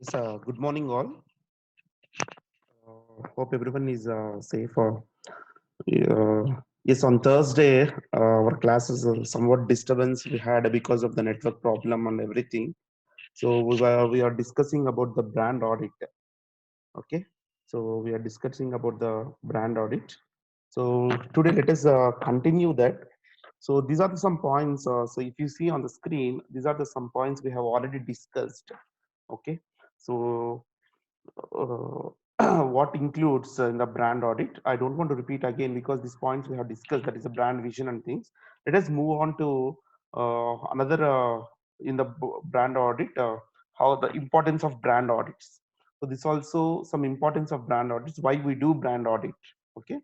Yes, good morning, all. Hope everyone is safe. Yes, on Thursday, our classes are somewhat disturbance we had because of the network problem and everything. So we are discussing about the brand audit. Okay, so we are discussing about the brand audit. So today, let us continue that. So these are some points. So if you see on the screen, these are the some points we have already discussed. Okay, so uh, what includes in the brand audit. I don't want to repeat again because these points we have discussed, that is a brand vision and things. Let us move on to another in the brand audit, how the importance of brand audits. So this also some importance of brand audits, why we do brand audit. Okay.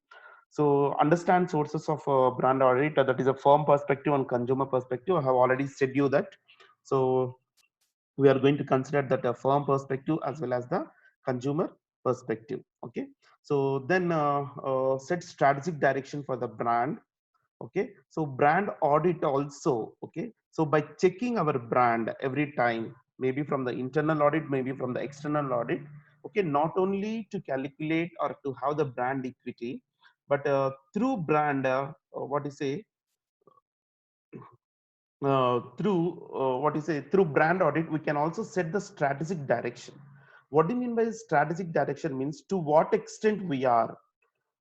So understand sources of brand audit, that is a firm perspective and consumer perspective. I have already said you that. So we are going to consider that a firm perspective as well as the consumer perspective. Okay, so then set strategic direction for the brand. Okay, so brand audit also. Okay, so by checking our brand every time, maybe from the internal audit, maybe from the external audit. Okay, not only to calculate or to have the brand equity, but through brand what you say through what you say through brand audit, we can also set the strategic direction. What do you mean by strategic direction? Means to what extent we are,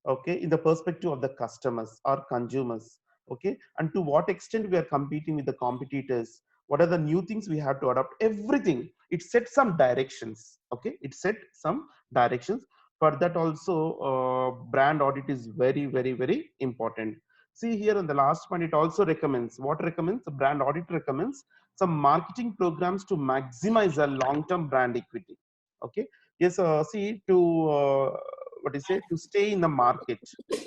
okay, in the perspective of the customers or consumers. Okay, and to what extent we are competing with the competitors, what are the new things we have to adopt, everything. It sets some directions. Okay, it set some directions. For that also, brand audit is very very important. See here in the last point, it also recommends, what recommends, the brand audit recommends some marketing programs to maximize a long term brand equity. Okay, yes, see, to what is it, to stay in the market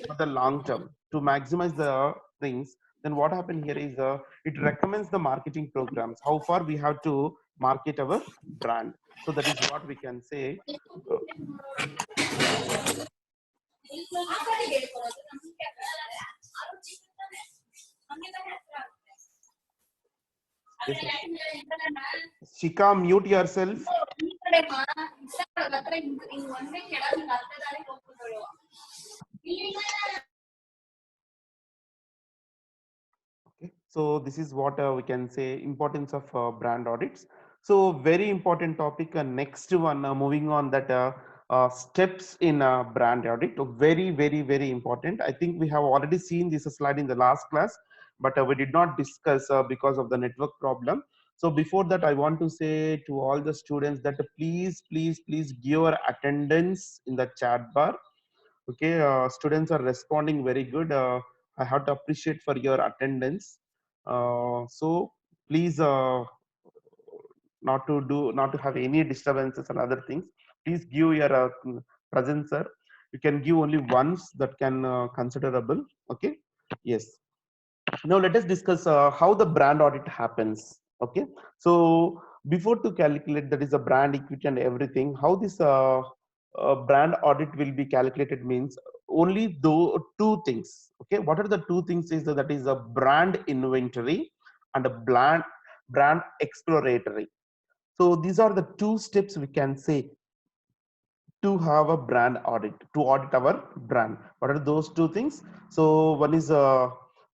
for the long term, to maximize the things. Then what happened here is it recommends the marketing programs, how far we have to market our brand. So that is what we can say. uh, yes, Shika, mute yourself. Okay, so this is what we can say importance of brand audits. So very important topic. Next one, moving on, that steps in brand audit. Very very important. I think we have already seen this slide in the last class, but we did not discuss because of the network problem. So before that, I want to say to all the students that please give your attendance in the chat bar. Okay, students are responding very good. I have to appreciate for your attendance. So please, not to have any disturbances and other things. Please give your presence, sir. You can give only once, that can considerable. Okay. Yes. Now let us discuss how the brand audit happens. Okay, so before to calculate, that is a brand equity and everything, how this brand audit will be calculated means only though two things. Okay, what are the two things? Is that is a brand inventory and a brand exploratory. So these are the two steps we can say to have a brand audit, to audit our brand. What are those two things? So one is a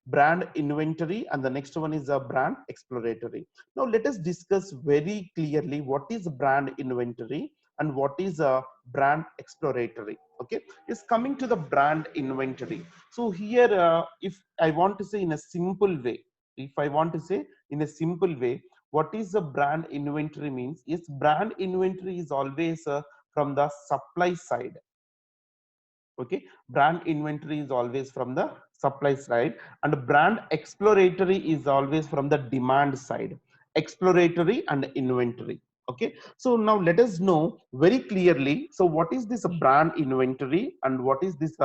brand inventory and the next one is a brand exploratory. Now let us discuss very clearly what is brand inventory and what is a brand exploratory. Okay, is coming to the brand inventory. So here, if I want to say in a simple way, if I want to say in a simple way, what is the brand inventory means? Is brand inventory is always from the supply side. Okay, brand inventory is always from the supply side, and brand exploratory is always from the demand side. Exploratory and inventory. Okay, so now let us know very clearly, so what is this brand inventory and what is this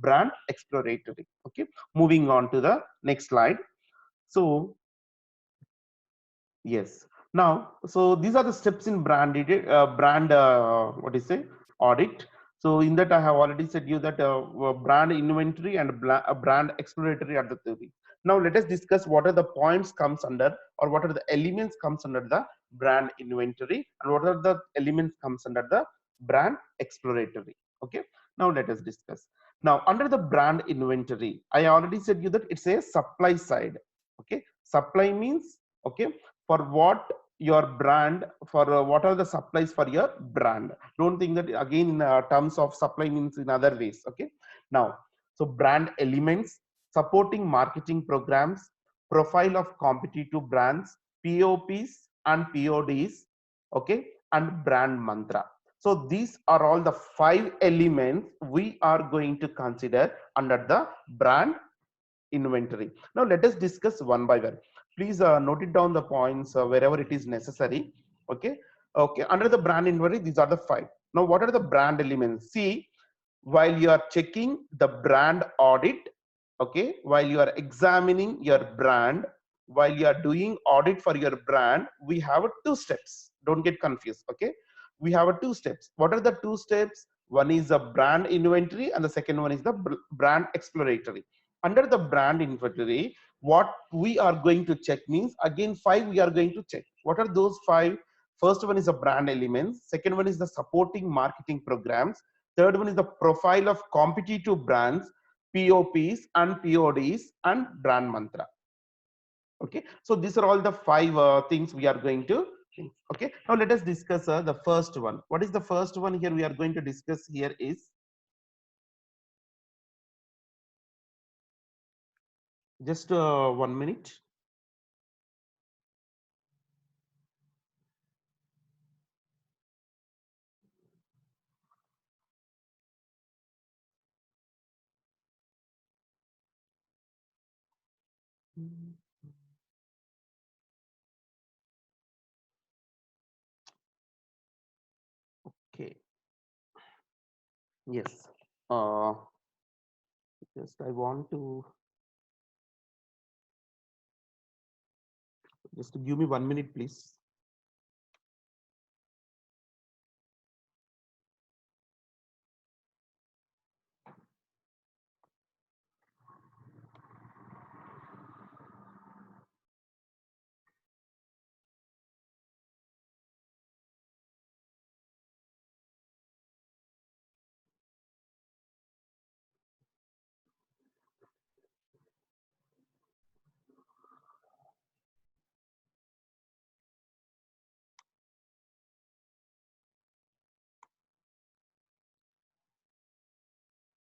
brand exploratory. Okay, moving on to the next slide. So yes. Now, so these are the steps in brand what is it, audit. So in that I have already said you that brand inventory and brand exploratory are the theory. Now let us discuss what are the points comes under, or what are the elements comes under the brand inventory, and what are the elements comes under the brand exploratory. Okay, now let us discuss. Now under the brand inventory, I already said you that it's a supply side. Okay, supply means, okay, for what your brand, for what are the supplies for your brand. Don't think that again in terms of supply means in other ways. Okay, now so brand elements, supporting marketing programs, profile of competitive brands, POPs and PODs, okay, and brand mantra. So these are all the 5 elements we are going to consider under the brand inventory. Now let us discuss one by one. Please note it down the points wherever it is necessary. Okay. Okay. Under the brand inventory, these are the 5. Now, what are the brand elements? See, while you are checking the brand audit, okay, while you are examining your brand, while you are doing audit for your brand, we have 2 steps. Don't get confused. Okay. We have 2 steps. What are the 2 steps? One is a brand inventory and the second one is the brand exploratory. Under the brand inventory, what we are going to check means, again 5 we are going to check. What are those 5? First one is the brand elements, second one is the supporting marketing programs, third one is the profile of competitive brands, POPs and PODs, and brand mantra. Okay, so these are all the 5 things we are going to think. Okay, now let us discuss the first one. What is the first one here we are going to discuss here is, just 1 minute. Okay, yes, uh, just I want to, just give me 1 minute please.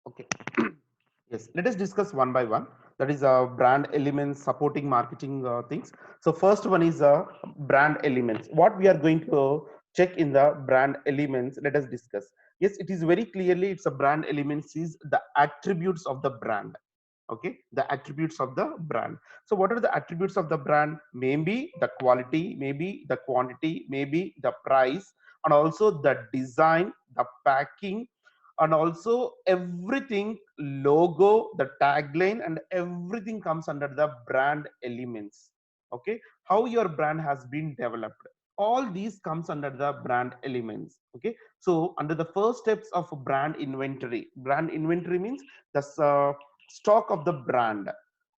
Okay. Yes, let us discuss one by one. That is brand elements, supporting marketing things. So first one is brand elements. What we are going to check in the brand elements, let us discuss. Yes, it is very clearly, it's a brand elements is the attributes of the brand. Okay, the attributes of the brand. So what are the attributes of the brand? Maybe the quality, maybe the quantity, maybe the price, and also the design, the packing, and also everything, logo, the tagline, and everything comes under the brand elements. Okay, how your brand has been developed, all these comes under the brand elements. Okay, so under the first steps of brand inventory means the stock of the brand.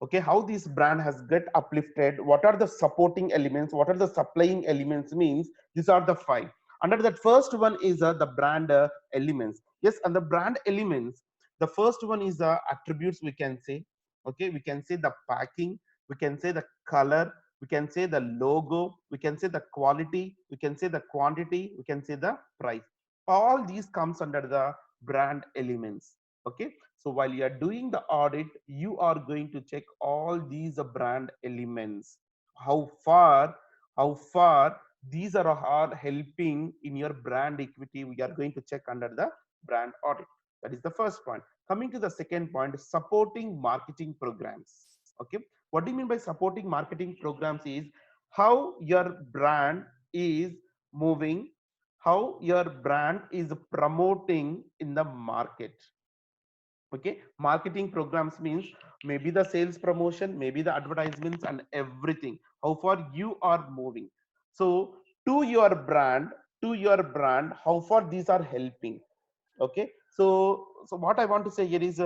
Okay, how this brand has get uplifted, what are the supporting elements, what are the supplying elements means, these are the 5. Under that first one is the brand elements. Yes, and the brand elements, the first one is the attributes we can say. Okay, we can say the packing, we can say the color, we can say the logo, we can say the quality, we can say the quantity, we can say the price. All these comes under the brand elements. Okay, so while you are doing the audit, you are going to check all these brand elements. How far, how far these are helping in your brand equity, we are going to check under the brand audit. That is the first point. Coming to the second point, supporting marketing programs. Okay, what do you mean by supporting marketing programs is how your brand is moving, how your brand is promoting in the market. Okay, marketing programs means maybe the sales promotion, maybe the advertisements and everything, how far you are moving. So to your brand, to your brand, how far these are helping. Okay, so what I want to say here is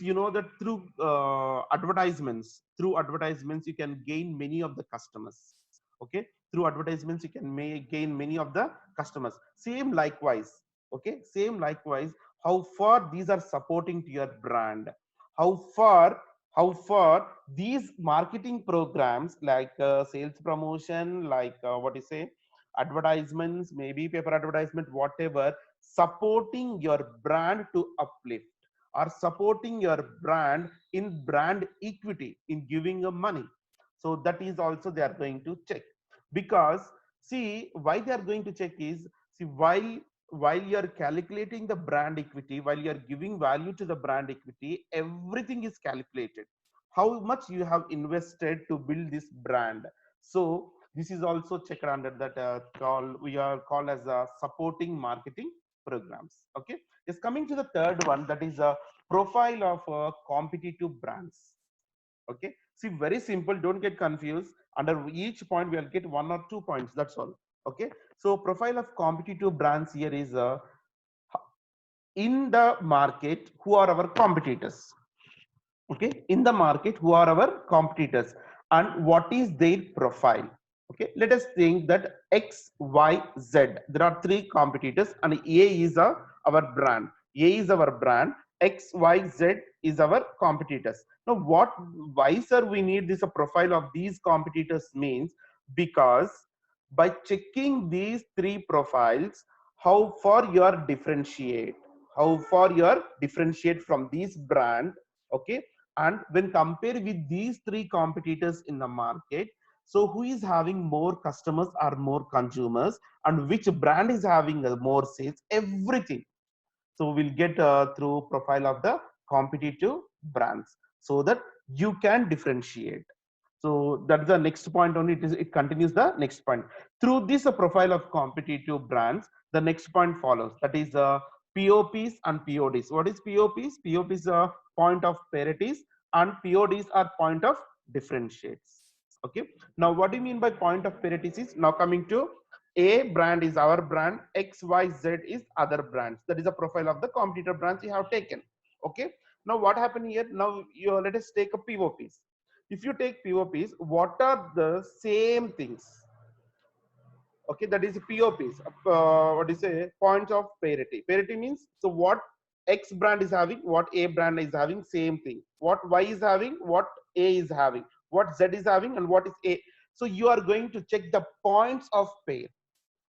you know that through advertisements, through advertisements you can gain many of the customers. Okay, through advertisements you can gain many of the customers. Same likewise, okay, same likewise, how far these are supporting to your brand, how far these marketing programs like sales promotion, like what you say, advertisements, maybe paper advertisement, whatever, supporting your brand to uplift, or supporting your brand in brand equity, in giving a money. So that is also they are going to check. Because see why they are going to check is, see, while you are calculating the brand equity, while you are giving value to the brand equity, everything is calculated, how much you have invested to build this brand. So this is also checked under that we are called as supporting marketing programs. Okay, is coming to the third one, that is a profile of competitive brands. Okay, see, very simple, don't get confused. Under each point we'll get 1 or 2 points, that's all. Okay, so profile of competitive brands here is in the market, who are our competitors. Okay, in the market, who are our competitors and what is their profile. Okay, let us think that X, Y, Z, there are three competitors, and A is our brand. A is our brand, X, Y, Z is our competitors. Now what, why sir we need this a profile of these competitors means, because by checking these three profiles, how far you are differentiate, how far you are differentiate from these brand. Okay, and when compared with these three competitors in the market, so who is having more customers or more consumers, and which brand is having more sales, everything. So we'll get through profile of the competitive brands, so that you can differentiate. So that's the next point only. It continues the next point. Through this profile of competitive brands, the next point follows. That is POPs and PODs. What is POPs? POPs is a point of parities, and PODs are point of differentiates. Okay. Now, what do you mean by point of parities? Is now coming to A brand is our brand, X, Y, Z is other brands. That is a profile of the competitor brands you have taken. Okay. Now, what happened here? Now, let us take a POPs. If you take POPs, what are the same things? Okay, that is POPs. What is a point of parity? Parity means, so what X brand is having, what A brand is having, same thing. What Y is having, what A is having, what Z is having, and what is A. So you are going to check the points of pair.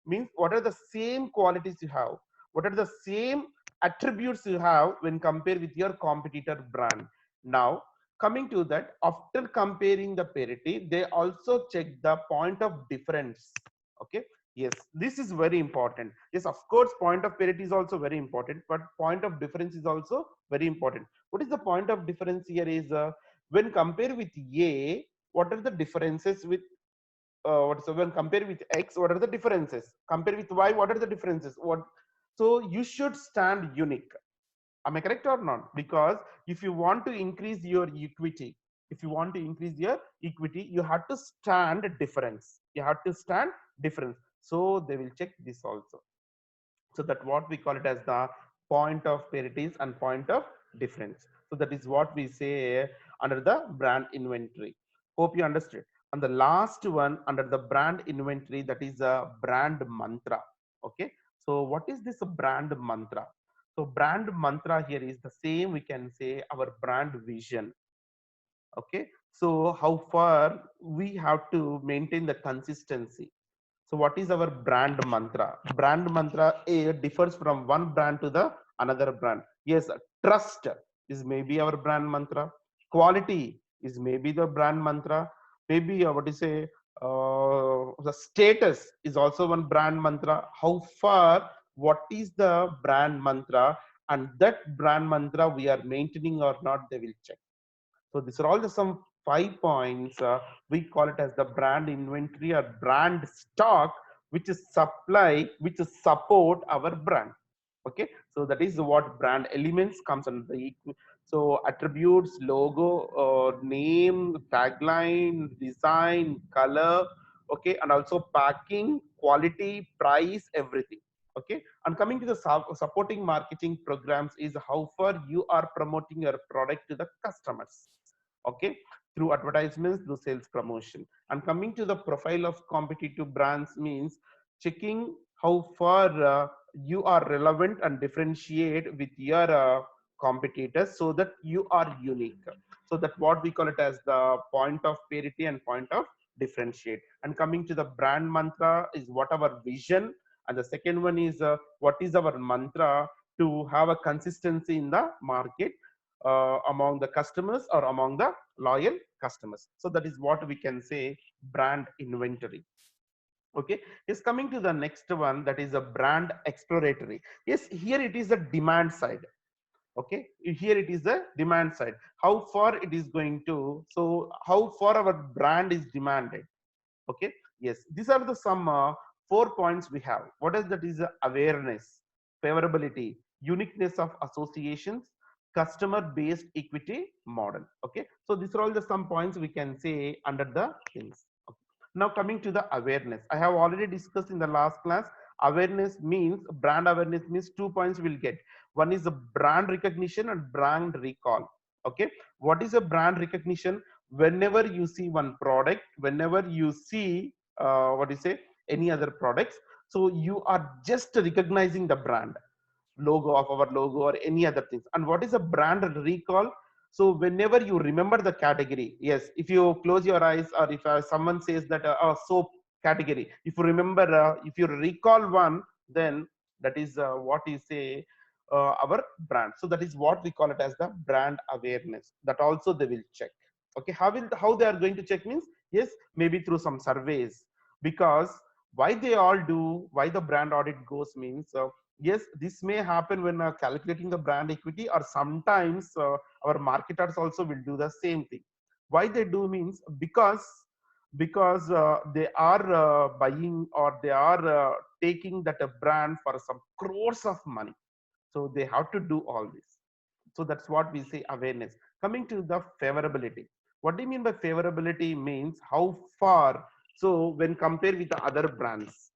Means what are the same qualities you have, what are the same attributes you have when compared with your competitor brand. Now coming to that, after comparing the parity, they also check the point of difference. Okay, yes, this is very important. Yes, of course, point of parity is also very important, but point of difference is also very important. What is the point of difference here is, when compared with A, what are the differences with what, so when compare with X, what are the differences, compare with Y, what are the differences, what. So you should stand unique. Am I correct or not? Because if you want to increase your equity, if you want to increase your equity, you have to stand difference, you have to stand difference. So they will check this also. So that what we call it as the point of parities and point of difference. So that is what we say under the brand inventory. Hope you understood. And the last one under the brand inventory, that is a brand mantra. Okay, so what is this brand mantra? So brand mantra here is the same, we can say our brand vision. Okay, so how far we have to maintain the consistency. So what is our brand mantra? Brand mantra A differs from one brand to the another brand. Yes, trust is maybe our brand mantra. Quality is maybe the brand mantra. Maybe what is say, the status is also one brand mantra. How far? What is the brand mantra? And that brand mantra we are maintaining or not? They will check. So these are all the some 5 points. We call it as the brand inventory or brand stock, which is supply, which is support our brand. Okay, so that is what brand elements comes under the. So attributes, logo, name, tagline, design, color. Okay, and also packing, quality, price, everything. Okay, and coming to the supporting marketing programs is how far you are promoting your product to the customers. Okay, through advertisements, through sales promotion. And coming to the profile of competitive brands means checking how far you are relevant and differentiate with your competitors so that you are unique. So that what we call it as the point of parity and point of differentiate. And coming to the brand mantra is what our vision, and the second one is what is our mantra to have a consistency in the market among the customers or among the loyal customers. So that is what we can say brand inventory. Okay, yes, coming to the next one, that is a brand exploratory. Yes, here it is the demand side. Okay, here it is the demand side, how far it is going to, so how far our brand is demanded. Okay, yes, these are the some 4 points we have. What is that? Is awareness, favorability, uniqueness of associations, customer based equity model. Okay, so these are all the some points we can say under the things. Okay. Now coming to the awareness, I have already discussed in the last class. Awareness means, brand awareness means 2 points we'll get. One is the brand recognition and brand recall. Okay, what is a brand recognition? Whenever you see one product, whenever you see what do you say, any other products, so you are just recognizing the brand logo of our logo or any other things. And what is a brand recall? So whenever you remember the category, yes, if you close your eyes, or if someone says that soap category, if you remember, if you recall one, then that is what you say our brand. So that is what we call it as the brand awareness. That also they will check. Okay, how they are going to check means, yes, maybe through some surveys. Because why they all do, why the brand audit goes means, yes, this may happen when calculating the brand equity, or sometimes our marketers also will do the same thing. Why they do means, because they are buying, or they are taking that a brand for some crores of money, so they have to do all this. So that's what we say awareness. Coming to the favorability, what do you mean by favorability? Means how far, so when compared with the other brands.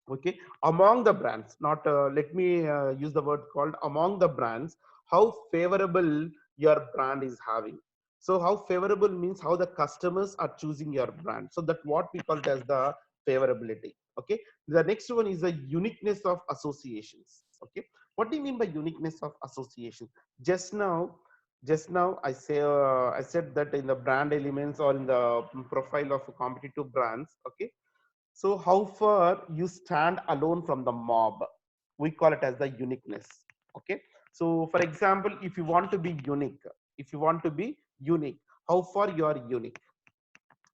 Okay, among the brands, not let me use the word called among the brands, how favorable your brand is having. So how favorable means how the customers are choosing your brand, so that what we call it as the favorability. Okay, the next one is the uniqueness of associations. Okay, what do you mean by uniqueness of association? Just now I said that in the brand elements, or in the profile of competitive brands. Okay, so how far you stand alone from the mob, we call it as the uniqueness. Okay, so for example, if you want to be unique, if you want to be unique, how far you are unique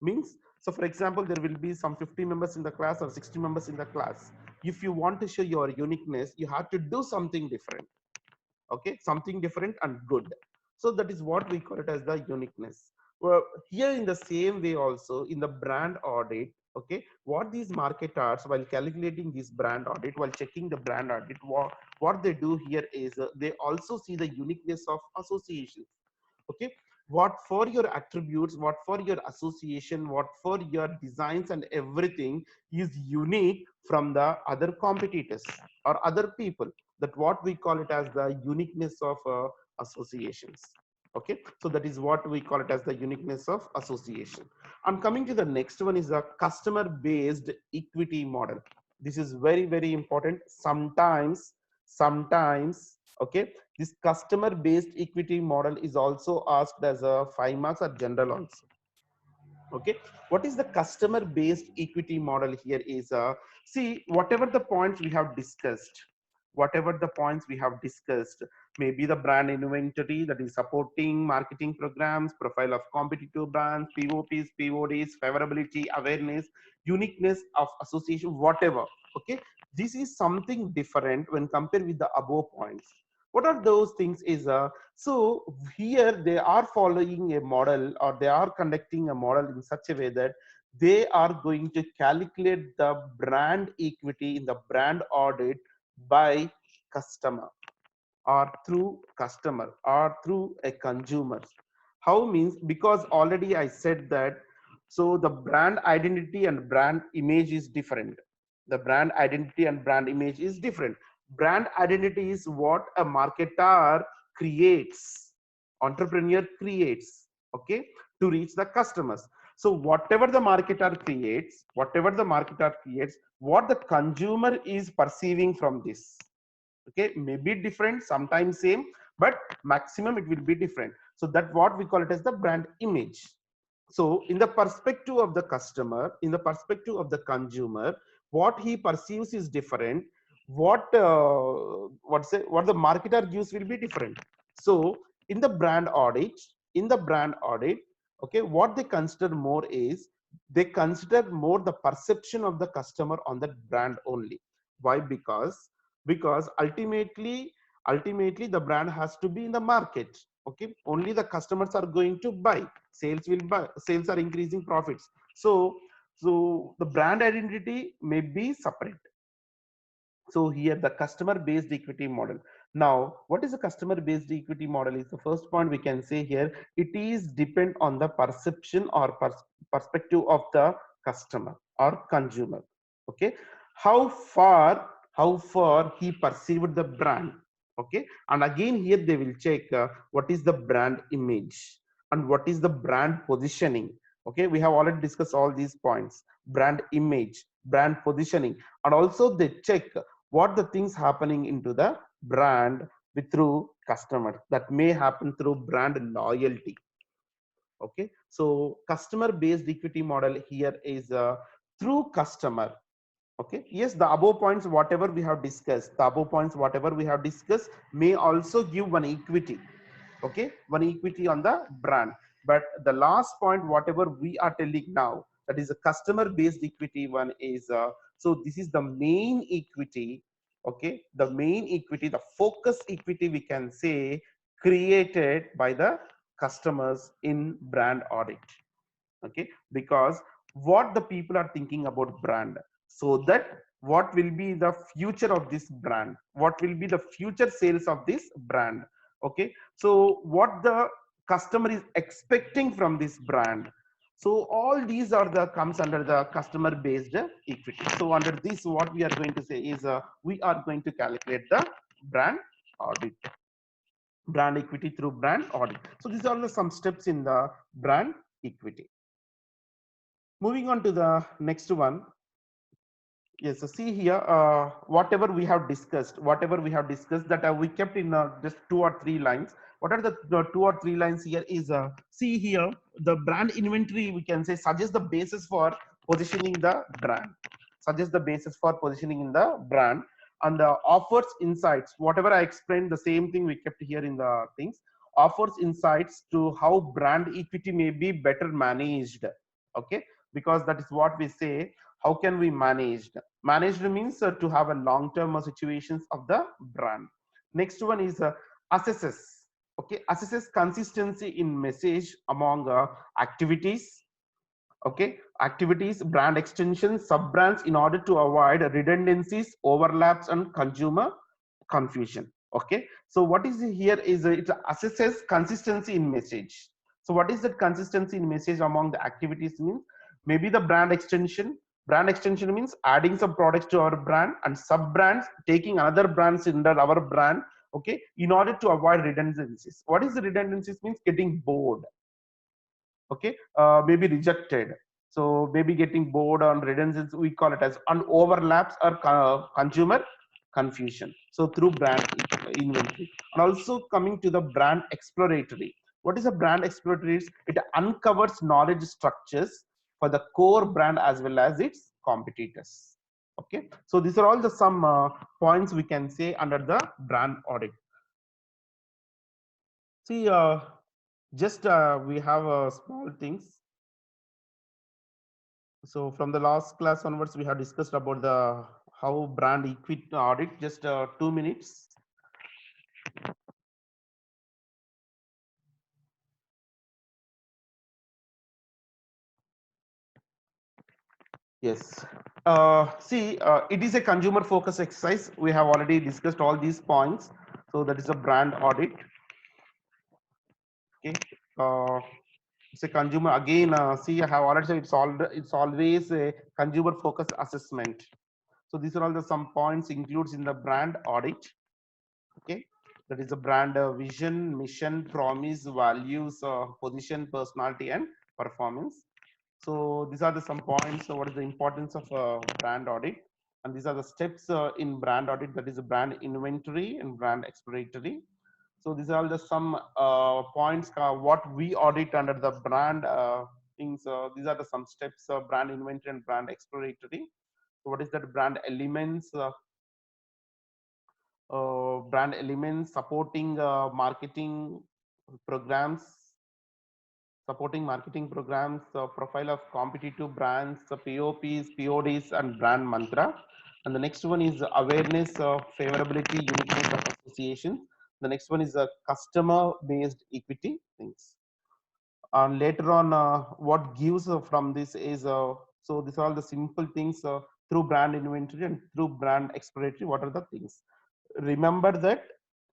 means, so for example, there will be some 50 members in the class or 60 members in the class. If you want to show your uniqueness, you have to do something different. Okay, something different and good. So that is what we call it as the uniqueness. Well, here in the same way also in the brand audit. Okay, what these marketers, while calculating this brand audit, while checking the brand audit, what they do here is they also see the uniqueness of associations. Okay, what for your attributes, what for your association, what for your designs and everything is unique from the other competitors or other people. That what we call it as the uniqueness of associations. Okay, so that is what we call it as the uniqueness of association. I'm coming to the next one, is a customer based equity model. This is very, very important. Sometimes okay, this customer based equity model is also asked as a 5 marks or general also. Okay, what is the customer based equity model? Here is see, whatever the points we have discussed, maybe the brand inventory, that is supporting marketing programs, profile of competitive brands, POPs, PODs, favorability, awareness, uniqueness of association, whatever. Okay, this is something different when compared with the above points. What are those things is so here they are following a model, or they are conducting a model in such a way that they are going to calculate the brand equity in the brand audit by customer, or through a consumer. How means, because already I said that, so the brand identity and brand image is different. The brand identity and brand image is different. Brand identity is what a marketer creates, entrepreneur creates. Okay, to reach the customers. So whatever the marketer creates, what the consumer is perceiving from this, okay, maybe different, sometimes same, but maximum it will be different. So that what we call it as the brand image. So in the perspective of the customer, in the perspective of the consumer, what he perceives is different. What what the marketer gives will be different. So in the brand audit, okay, what they consider more is, they consider more the perception of the customer on that brand only. Why? Because ultimately the brand has to be in the market. Okay, only the customers are going to buy. Sales are increasing profits. So the brand identity may be separate. So here the customer based equity model. Now what is a customer based equity model is the first point we can say here. It is depend on the perception or perspective of the customer or consumer. Okay, how far he perceived the brand. Okay, and again here they will check what is the brand image and what is the brand positioning. Okay, we have already discussed all these points: brand image, brand positioning, and also they check what the things happening into the brand with through customers. That may happen through brand loyalty. Okay, so customer based equity model here is through customer. Okay, yes, the above points whatever we have discussed, may also give one equity. Okay, one equity on the brand. But the last point whatever we are telling now, that is a customer based equity one, is so this is the main equity. Okay, the main equity, the focus equity we can say, created by the customers in brand audit. Okay, because what the people are thinking about brand, so that what will be the future of this brand, what will be the future sales of this brand. Okay, so what the customer is expecting from this brand. So all these are the comes under the customer based equity. So under this what we are going to say is we are going to calculate the brand audit, brand equity through brand audit. So these are the some steps in the brand equity. Moving on to the next one. Yes, so see here, whatever we have discussed, that we kept in just 2 or 3 lines. What are the 2 or 3 lines here is, see here, the brand inventory, we can say, suggests the basis for positioning the brand, in the brand. And the offers insights, whatever I explained, the same thing we kept here in the things, offers insights to how brand equity may be better managed. Okay, because that is what we say, how can we managed means to have a long term situations of the brand. Next one is assesses. Okay, assesses consistency in message among activities. Okay, activities, brand extensions, sub brands, in order to avoid redundancies, overlaps, and consumer confusion. Okay, so what is here is it assesses consistency in message. So what is that consistency in message among the activities means? Maybe the brand extension. Brand extension means adding some products to our brand, and sub brands taking another brands under our brand. Okay, in order to avoid redundancies. What is the redundancies means? Getting bored. Okay, maybe rejected. So maybe getting bored on redundancies, we call it as on overlaps or consumer confusion. So through brand inventory. And also coming to the brand exploratory. What is a brand exploratory? It uncovers knowledge structures for the core brand as well as its competitors. Okay, so these are all the some points we can say under the brand audit. See, just we have small things. So from the last class onwards, we have discussed about the how brand equity audit. Just 2 minutes. Yes. See, it is a consumer focus exercise. We have already discussed all these points. So that is a brand audit. Okay. It's a consumer again. See, I have already said it's always a consumer focus assessment. So these are all the some points includes in the brand audit. Okay. That is a brand vision, mission, promise, values, position, personality, and performance. So these are the some points. So what is the importance of brand audit? And these are the steps in brand audit. That is a brand inventory and brand exploratory. So these are all the some points what we audit under the brand things. These are the some steps: brand inventory and brand exploratory. So what is that? Brand elements, programs supporting marketing programs, profile of competitive brands, POPs, PODs, and brand mantra. And the next one is awareness of favorability, uniqueness of association. The next one is customer-based equity things. And later on, what gives from this is so these are all the simple things through brand inventory and through brand exploratory. What are the things? Remember that.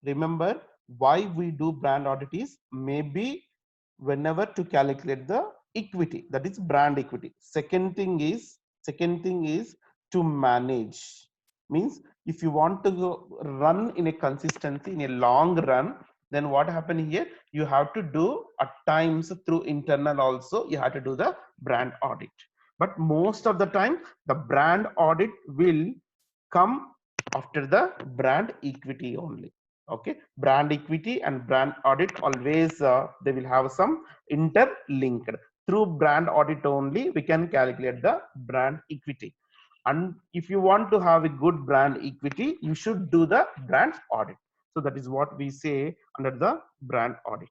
Remember why we do brand audit is maybe whenever to calculate the equity, that is brand equity. Second thing is to manage, means if you want to run in a consistency in a long run, then what happened here, you have to do at times through internal also, you have to do the brand audit. But most of the time the brand audit will come after the brand equity only. Okay, brand equity and brand audit always they will have some interlinked. Through brand audit only we can calculate the brand equity. And if you want to have a good brand equity, you should do the brand audit. So that is what we say under the brand audit.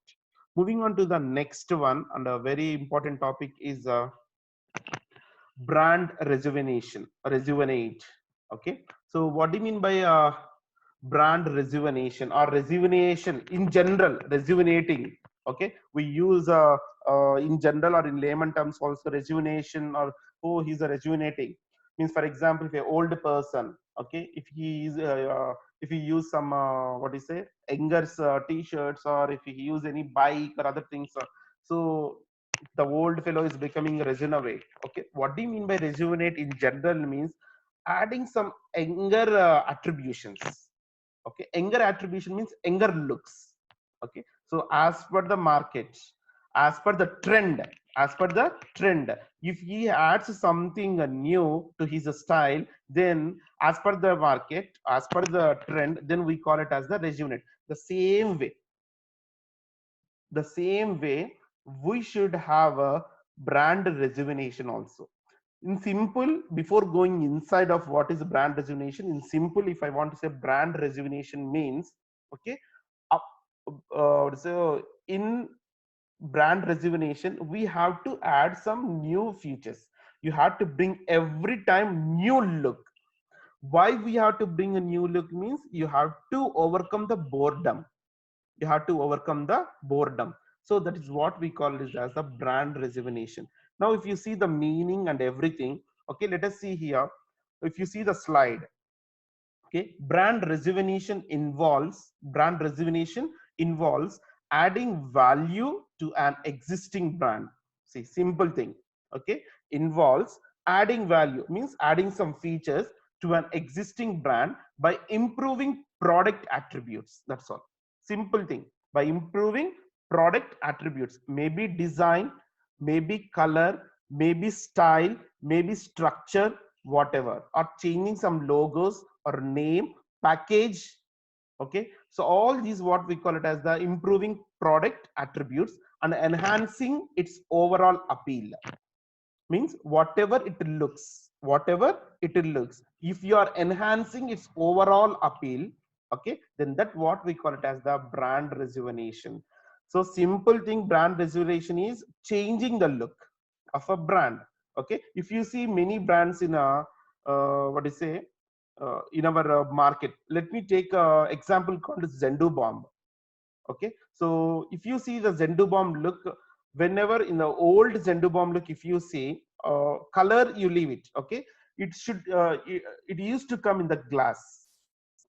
Moving on to the next one, and a very important topic is brand rejuvenate. Okay, so what do you mean by brand rejuvenation or rejuvenation in general? Rejuvenating, okay, we use in general or in layman terms also rejuvenation, or oh, he's a rejuvenating, means for example if a old person, okay, if he is if he use some what do you say, youngers t-shirts, or if he use any bike or other things, so the old fellow is becoming rejuvenate. Okay, what do you mean by rejuvenate in general? Means adding some younger attributions. Okay, younger attribution means younger looks. Okay, so as per the market, as per the trend, as per the trend, if he adds something new to his style, then as per the market, as per the trend, then we call it as the rejuvenate. The same way we should have a brand rejuvenation also. In simple, before going inside of what is brand rejuvenation, in simple, if I want to say brand rejuvenation means, okay, so in brand rejuvenation we have to add some new features. You have to bring every time new look. Why we have to bring a new look? Means you have to overcome the boredom. You have to overcome the boredom. So that is what we call this as the brand rejuvenation. Now if you see the meaning and everything, okay, let us see here. If you see the slide, okay, brand rejuvenation involves adding value to an existing brand. See, simple thing. Okay, involves adding value, means adding some features to an existing brand by improving product attributes. That's all. Simple thing. By improving product attributes, maybe design, maybe color, maybe style, maybe structure, whatever, or changing some logos or name, package. Okay, so all these what we call it as the improving product attributes and enhancing its overall appeal. Means whatever it looks, if you are enhancing its overall appeal, okay, then that what we call it as the brand rejuvenation. So simple thing, brand rejuvenation is changing the look of a brand. Okay, if you see many brands in a what do you say, in our market, let me take a example called Zendu Bomb. Okay, so if you see the Zendu Bomb look, whenever in the old Zendu Bomb look, if you see color, you leave it. Okay, it used to come in the glass.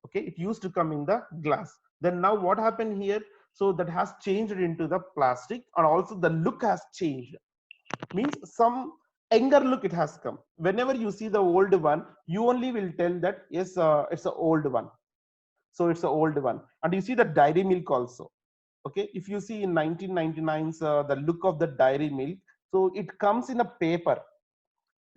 Okay, it used to come in the glass. Then now what happened here? So that has changed into the plastic, and also the look has changed. Means some younger look it has come. Whenever you see the old one, you only will tell that yes, it's an old one. So it's an old one. And you see the dairy milk also. Okay, if you see in 1999's the look of the dairy milk, so it comes in a paper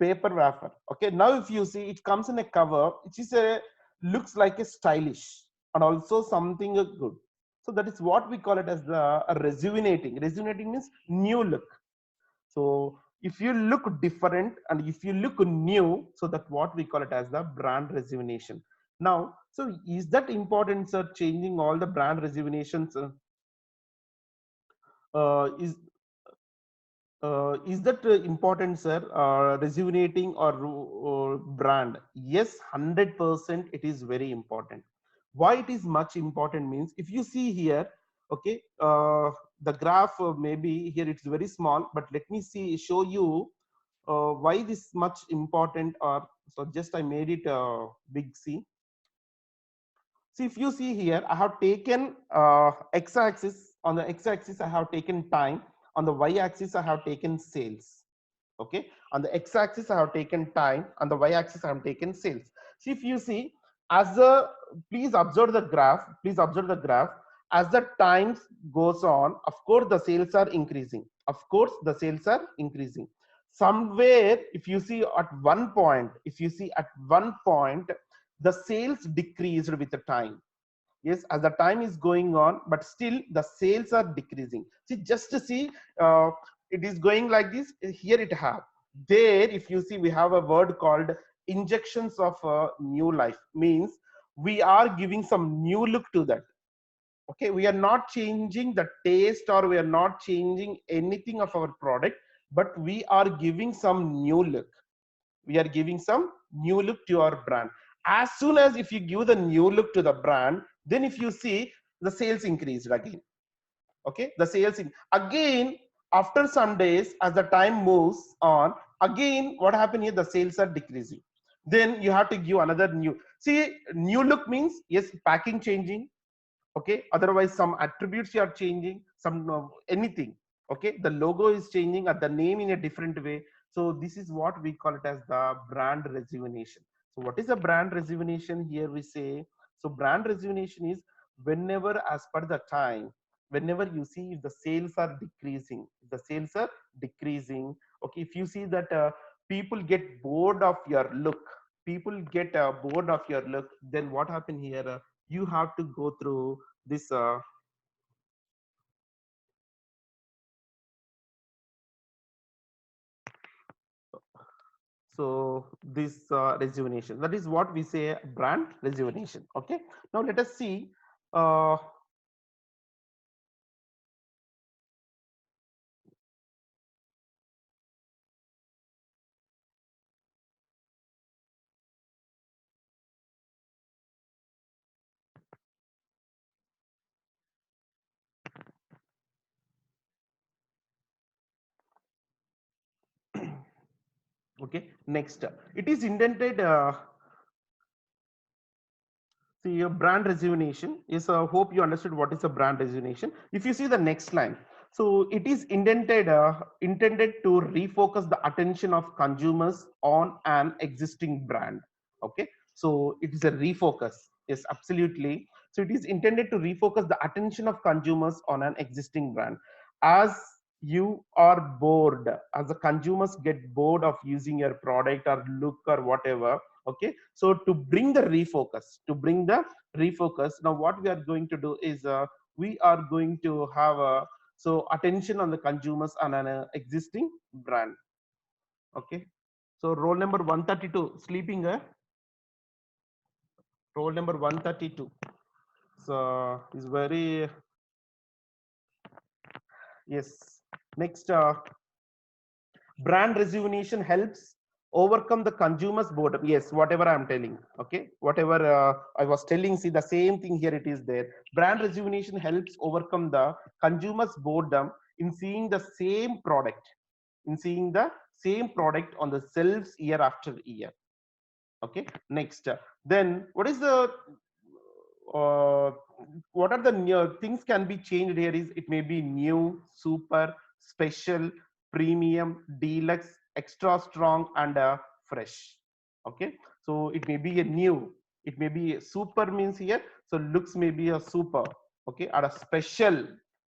wrapper. Okay, now if you see, it comes in a cover which is a looks like a stylish and also something good. So that is what we call it as the rejuvenating means new look. So if you look different and if you look new, so that what we call it as the brand rejuvenation. Now, so is that important, sir, changing all the brand rejuvenations? Is that important, sir? Rejuvenating or brand? Yes, 100%. It is very important. Why it is much important means, if you see here, okay, the graph maybe here it's very small, but let me show you why this much important. Or so just I made it big C. So if you see here, I have taken x-axis. On the x-axis, I have taken time. On the y-axis, I have taken sales. Okay. On the x-axis, I have taken time. On the y-axis, I have taken sales. So if you see, as the please observe the graph. Please observe the graph. As the times goes on, of course, the sales are increasing. Of course, the sales are increasing. Somewhere, if you see at one point, the sales decreased with the time. Yes, as the time is going on, but still the sales are decreasing. See, just to see, it is going like this. Here it have. There, if you see, we have a word called injections of new life. Means we are giving some new look to that. Okay, we are not changing the taste or we are not changing anything of our product, but we are giving some new look. We are giving some new look to our brand. As soon as if you give the new look to the brand, then if you see, the sales increased again. Okay, the sales again after some days, as the time moves on, again what happened here, the sales are decreasing. Then you have to give another new. See, new look means, yes, packing changing. Okay, otherwise some attributes are changing, some anything. Okay, the logo is changing or the name in a different way. So this is what we call it as the brand rejuvenation. So what is a brand rejuvenation? Here we say, so brand rejuvenation is whenever, as per the time, whenever you see if the sales are decreasing, okay, if you see that people get bored of your look, then what happen here, you have to go through this so this rejuvenation, that is what we say brand rejuvenation. Okay, now let us see uh, okay, next it is intended see, your brand rejuvenation is, hope you understood what is a brand rejuvenation. If you see the next line, so it is intended to refocus the attention of consumers on an existing brand. Okay, so it is a refocus. Yes, absolutely. So it is intended to refocus the attention of consumers on an existing brand. As you are bored, as the consumers get bored of using your product or look or whatever. Okay, so to bring the refocus, now what we are going to do is, we are going to have a, so attention on the consumers on an existing brand. Okay, so roll number 132 sleeping, roll number 132, so is very, yes. Next, brand rejuvenation helps overcome the consumer's boredom. Yes, whatever I'm telling. Okay, whatever I was telling, see, the same thing here it is there. Brand rejuvenation helps overcome the consumer's boredom in seeing the same product, on the shelves year after year. Okay, next, then what is the uh, what are the new things can be changed here? Is it may be new, super, special, premium, deluxe, extra strong, and fresh. Okay, so it may be a new. It may be super means here, so looks may be a super, okay, or a special,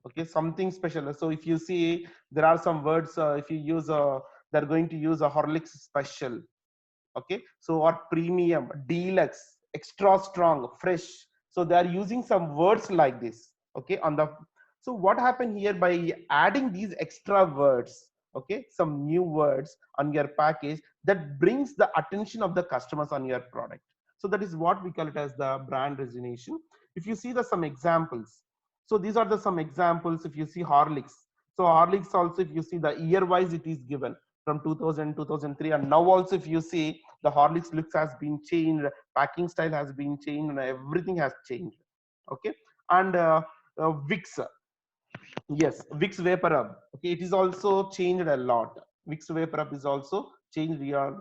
okay, something special. So if you see, there are some words, if you use they're going to use a Horlicks special, okay, so or premium, deluxe, extra strong, fresh. So they are using some words like this, okay, on the. So what happened here by adding these extra words, okay, some new words on your package, that brings the attention of the customers on your product. So that is what we call it as the brand resonation. If you see the some examples, so these are the some examples. If you see Horlicks, so Horlicks also, if you see the year wise, it is given from 2000, 2003, and now also if you see, the Horlicks looks has been changed, packing style has been changed, and everything has changed, okay. And Vicks, yes, Vicks Vapor Rub, okay, it is also changed a lot. Vicks Vapor Rub is also changed your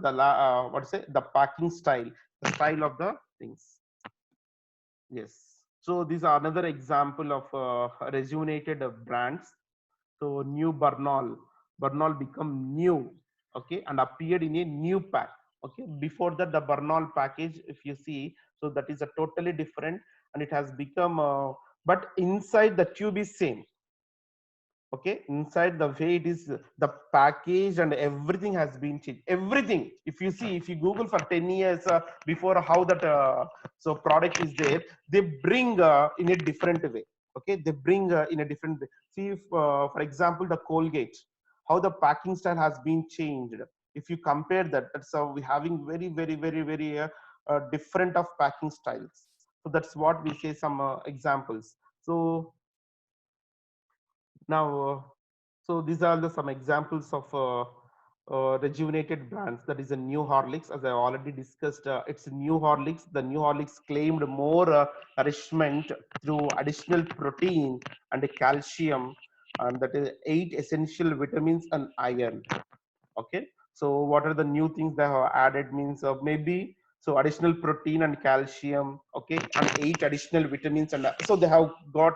what to say, the packing style, the style of the things. Yes, so these are another example of rejuvenated brands. So new Bernal become new, okay, and appeared in a new pack. Okay, before that the Bernal package, if you see, so that is a totally different, and it has become, but inside the tube is same. Okay, inside the way it is, the package and everything has been changed. Everything, if you see, if you Google for 10 years before, how that so product is there, they bring in a different way. Okay, they bring in a different way. See, if, for example, the Colgate, how the packing style has been changed. If you compare that, that's how we having very very different of packing styles. So that's what we say, some examples. So now, so these are the some examples of rejuvenated brands. That is a new Horlicks, as I already discussed. It's a new Horlicks. The new Horlicks claimed more nourishment through additional protein and calcium, and that is 8 essential vitamins and iron. Okay, so what are the new things they have added? Means maybe so additional protein and calcium, okay, and 8 additional vitamins, and so they have got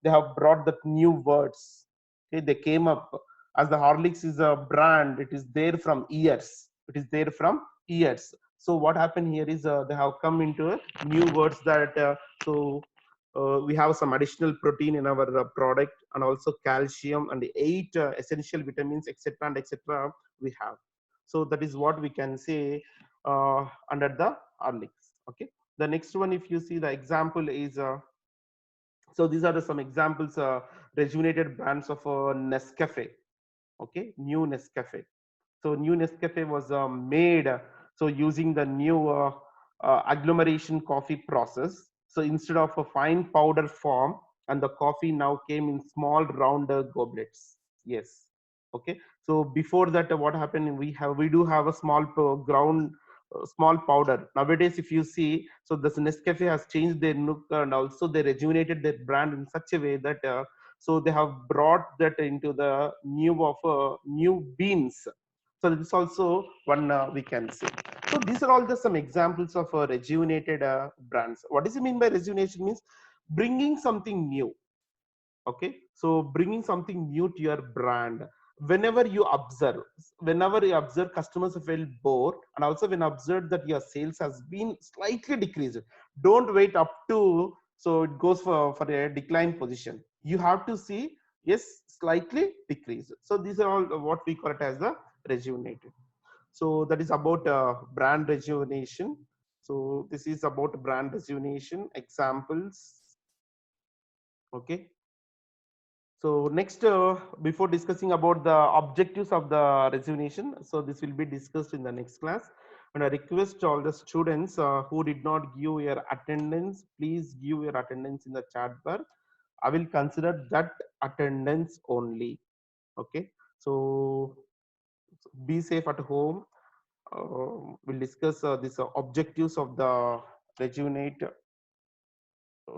they have brought the new words. Okay, they came up, as the Horlicks is a brand, it is there from years, it is there from years. So what happened here is they have come into new words that we have some additional protein in our product, and also calcium, and the 8 essential vitamins, etc., and etc., we have. So that is what we can say under the Horlicks. Okay, the next one, if you see the example is so these are the some examples, rejuvenated brands of Nescafe. Okay, new Nescafe. So new Nescafe was made so using the new agglomeration coffee process. So instead of a fine powder form, and the coffee now came in small round goblets. Yes. Okay. So before that, what happened? We do have a small ground, small powder. Nowadays, if you see, so this Nescafe has changed their look, and also they rejuvenated their brand in such a way that so they have brought that into the new of new beans. So this is also one we can see. So these are all the some examples of rejuvenated brands. What does it mean by rejuvenation? Means bringing something new. Okay, so bringing something new to your brand. Whenever you observe customers feel bored, and also when observed that your sales has been slightly decreased, don't wait up to so it goes for a decline position. You have to see, yes, slightly decreased. So these are all what we call it as the rejuvenated. So that is about brand rejuvenation. So this is about brand rejuvenation examples. Okay, so next, before discussing about the objectives of the rejuvenation, so this will be discussed in the next class. And I request all the students who did not give your attendance, please give your attendance in the chat bar. I will consider that attendance only. Okay, so be safe at home. We'll discuss these objectives of the rejuvenate.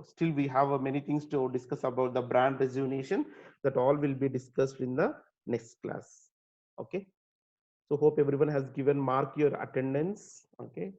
Still we have many things to discuss about the brand rejuvenation. That all will be discussed in the next class. Okay, so hope everyone has given mark your attendance. Okay,